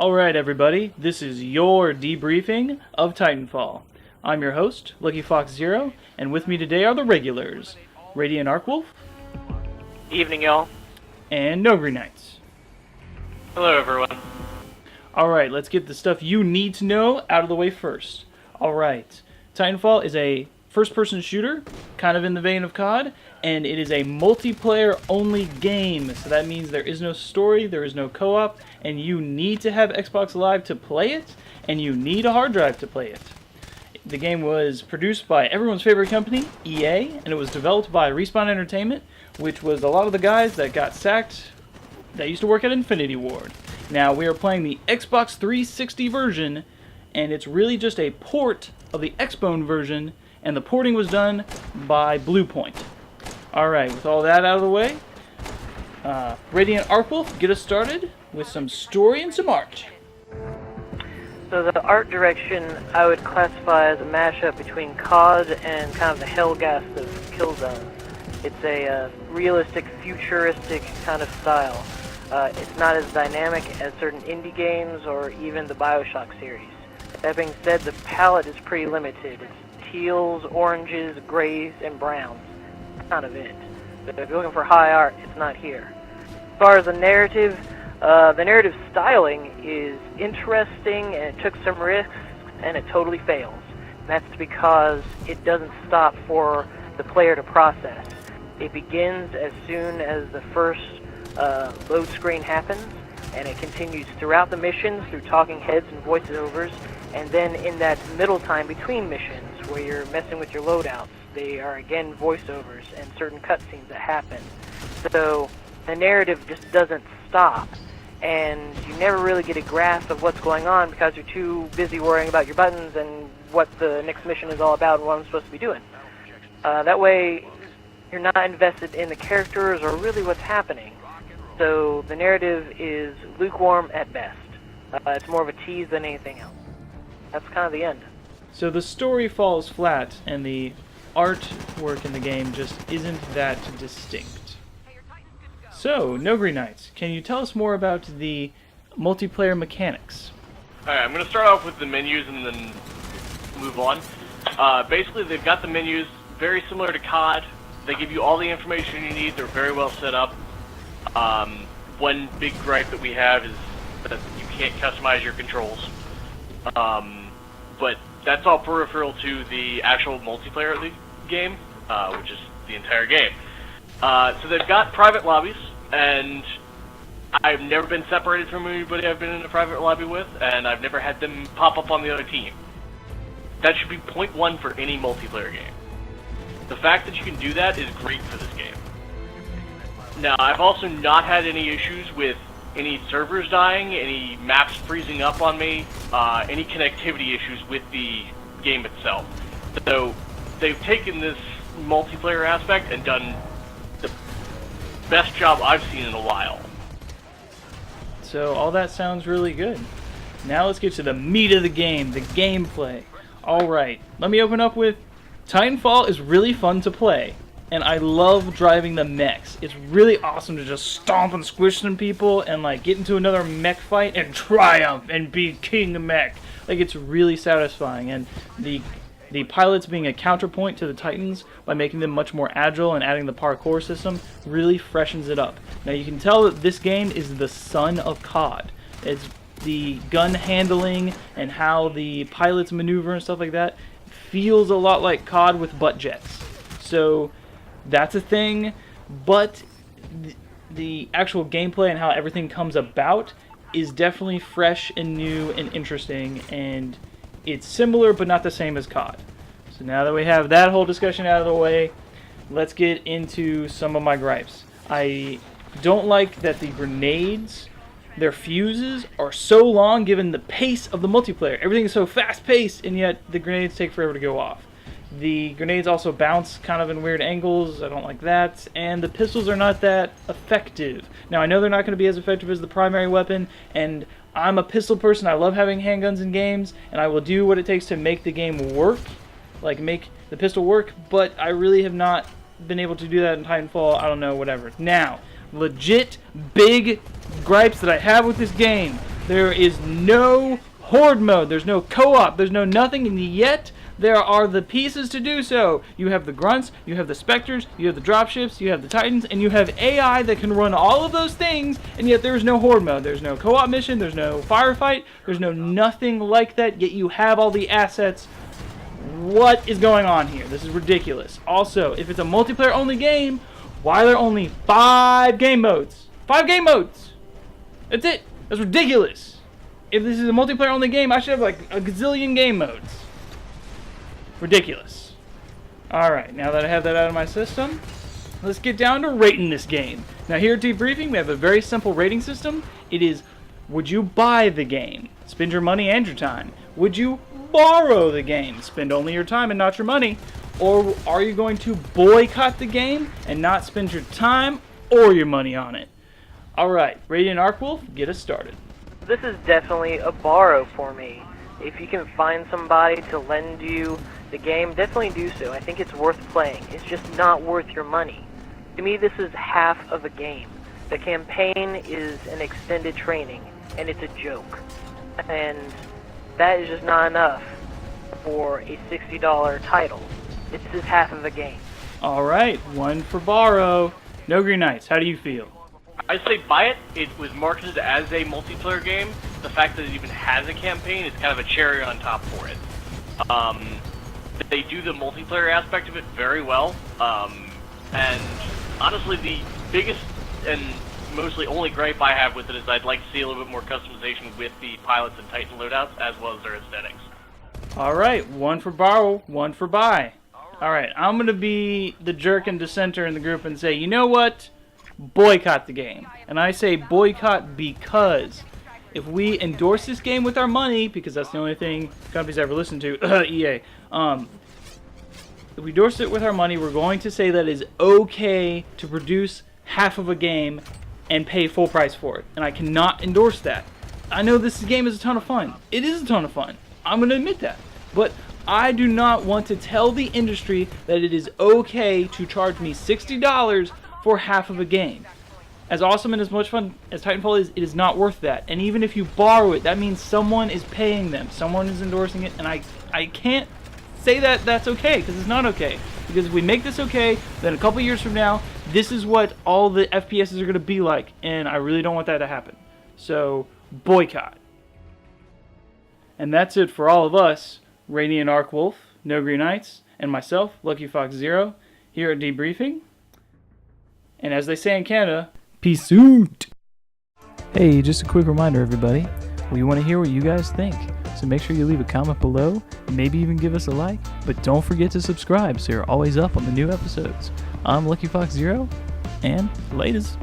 Alright everybody, this is your debriefing of Titanfall. I'm your host, Lucky Fox Zero, and with me today are the regulars, Radiant Arkwolf. Evening, y'all. And No Green Knights. Hello, everyone. Alright, let's get the stuff you need to know out of the way first. Alright, Titanfall is a first-person shooter, kind of in the vein of COD, and it is a multiplayer-only game, so that means there is no story, there is no co-op, and you need to have Xbox Live to play it, and you need a hard drive to play it. The game was produced by everyone's favorite company, EA, and it was developed by Respawn Entertainment, which was a lot of the guys that got sacked that used to work at Infinity Ward. Now, we are playing the Xbox 360 version, and it's really just a port of the Xbone version, and the porting was done by Bluepoint. Alright, with all that out of the way, Radiant Arkwolf, get us started with some story and some art. So the art direction I would classify as a mashup between COD and kind of the Hellgast of Killzone. It's a realistic, futuristic kind of style. It's not as dynamic as certain indie games or even the Bioshock series. That being said, the palette is pretty limited. It's teals, oranges, grays, and browns. That's kind of it. But if you're looking for high art, it's not here. As far as the narrative styling is interesting, and it took some risks, and it totally fails. And that's because it doesn't stop for the player to process. It begins as soon as the first load screen happens, and it continues throughout the missions through talking heads and voiceovers, and then in that middle time between missions where you're messing with your loadouts, they are again voiceovers and certain cutscenes that happen. So the narrative just doesn't stop, and you never really get a grasp of what's going on because you're too busy worrying about your buttons and what the next mission is all about and what I'm supposed to be doing. That way, you're not invested in the characters or really what's happening. So the narrative is lukewarm at best. It's more of a tease than anything else. That's kind of the end. So the story falls flat, and the artwork in the game just isn't that distinct. So, No Green Knights, can you tell us more about the multiplayer mechanics? Alright, I'm going to start off with the menus and then move on. Basically, they've got the menus very similar to COD. They give you all the information you need. They're very well set up. One big gripe that we have is that you can't customize your controls. But that's all peripheral to the actual multiplayer of the game, which is the entire game. So they've got private lobbies, and I've never been separated from anybody I've been in a private lobby with, and I've never had them pop up on the other team. That should be point one for any multiplayer game. The fact that you can do that is great for this game. Now, I've also not had any issues with any servers dying, any maps freezing up on me, any connectivity issues with the game itself. So, they've taken this multiplayer aspect and done the best job I've seen in a while. So all that sounds really good. Now let's get to the meat of the game, the gameplay. Alright, let me open up with Titanfall is really fun to play. And I love driving the mechs. It's really awesome to just stomp and squish some people and like get into another mech fight and triumph and be king mech. Like, it's really satisfying, and the pilots being a counterpoint to the Titans by making them much more agile and adding the parkour system really freshens it up. Now you can tell that this game is the son of COD. It's the gun handling and how the pilots maneuver and stuff like that feels a lot like COD with butt jets. So that's a thing, but the actual gameplay and how everything comes about is definitely fresh and new and interesting, and it's similar but not the same as COD. So now that we have that whole discussion out of the way, let's get into some of my gripes. I don't like that the grenades, their fuses, are so long given the pace of the multiplayer. Everything is so fast-paced, and yet the grenades take forever to go off. The grenades also bounce kind of in weird angles. I don't like that. And the pistols are not that effective. Now, I know they're not going to be as effective as the primary weapon, and I'm a pistol person. I love having handguns in games, and I will do what it takes to make the game work, like make the pistol work, but I really have not been able to do that in Titanfall. I don't know, whatever. Now, legit big gripes that I have with this game. There is no horde mode. There's no co-op. There's no nothing, and yet there are the pieces to do so. You have the grunts, you have the specters, you have the dropships, you have the titans, and you have AI that can run all of those things, and yet there is no horde mode. There's no co-op mission, there's no firefight, there's no nothing like that, yet you have all the assets. What is going on here? This is ridiculous. Also, if it's a multiplayer only game, why are there only 5 game modes? 5 game modes! That's it! That's ridiculous! If this is a multiplayer only game, I should have like a gazillion game modes. Ridiculous. Alright, now that I have that out of my system, let's get down to rating this game. Now here at Debriefing, we have a very simple rating system. It is, would you buy the game? Spend your money and your time. Would you borrow the game? Spend only your time and not your money. Or are you going to boycott the game and not spend your time or your money on it? Alright, Radiant Arkwolf, get us started. This is definitely a borrow for me. If you can find somebody to lend you the game, definitely do so. I think it's worth playing. It's just not worth your money. To me, this is half of a game. The campaign is an extended training, and it's a joke. And that is just not enough for a $60 title. This is half of a game. Alright, 1 for borrow. No Green Knights, how do you feel? I say buy it. It was marketed as a multiplayer game. The fact that it even has a campaign is kind of a cherry on top for it. They do the multiplayer aspect of it very well. And honestly, the biggest and mostly only gripe I have with it is I'd like to see a little bit more customization with the pilots and Titan loadouts as well as their aesthetics. Alright, 1 for borrow, 1 for buy. Alright, I'm going to be the jerk and dissenter in the group and say, you know what? Boycott the game. And I say boycott because if we endorse this game with our money, because that's the only thing companies ever listen to, EA, if we endorse it with our money, we're going to say that it is okay to produce half of a game and pay full price for it. And I cannot endorse that. I know this game is a ton of fun. It is a ton of fun. I'm going to admit that. But I do not want to tell the industry that it is okay to charge me $60 for half of a game. As awesome and as much fun as Titanfall is, it is not worth that. And even if you borrow it, that means someone is paying them. Someone is endorsing it, and I can't say that that's okay, because it's not okay. Because if we make this okay, then a couple years from now, this is what all the FPSs are going to be like, and I really don't want that to happen. So, boycott. And that's it for all of us, Radiant Arkwolf, No Green Knights, and myself, Lucky Fox Zero, here at Debriefing. And as they say in Canada, peace out! Hey, just a quick reminder, everybody. We want to hear what you guys think. So make sure you leave a comment below, maybe even give us a like, but don't forget to subscribe so you're always up on the new episodes. I'm Lucky Fox Zero, and latest.